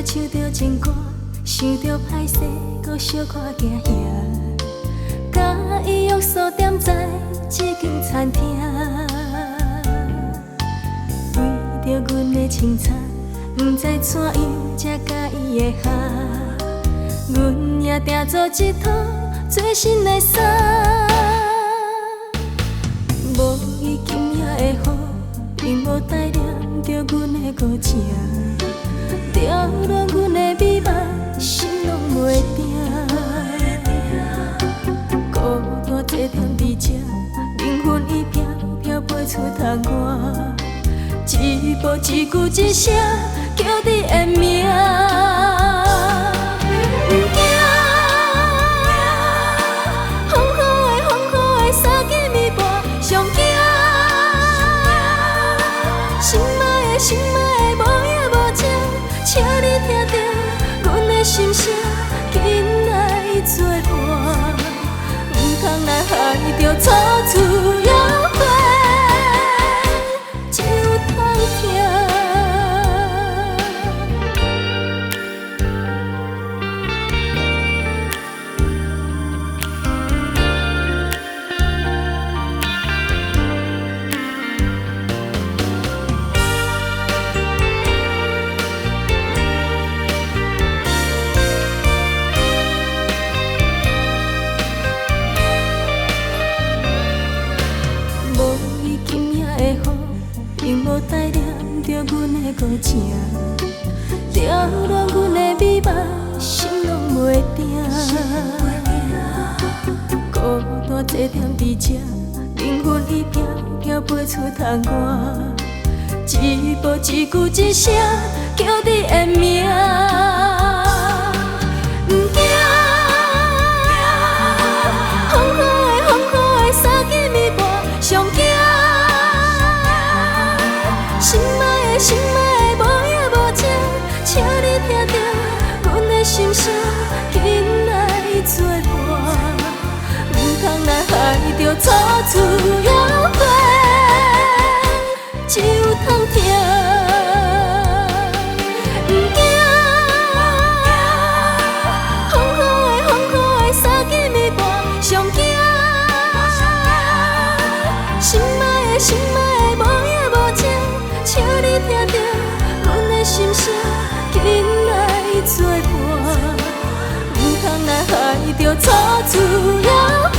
才唱着情歌，想着歹势，搁小可惊遐。甲伊约束点在一间餐厅，为着阮的清茶，不知怎样才甲伊会合。阮也定做一套最新的衫，无伊今夜的雨，并无带念着阮的孤情，扰乱阮的美梦，心拢袂定。孤单坐踮伫这，灵魂已飘飘飞出窗外，一步一句一声叫你的名。不惊，风雨的三更暝半，上惊。心爱的无影无迹，请你听着阮的心声，紧来作伴，唔通来害着楚楚摇摆，只有通听。并无带念着阮的孤情，扰乱阮的美梦，心拢袂定。孤单坐踮伫这，灵魂已飘飘飞出窗外，一步一句一声叫你的名。不惊，风雨的三更暝半，上惊。心爱的无影无迹，请你听着阮的心声，紧来作伴，唔通来害着楚楚摇摆，只有通听。不惊，风雨的三更暝半，上惊。心爱的无影无迹，请你听着阮的心声，紧来作伴，唔通来害着楚楚摇摆。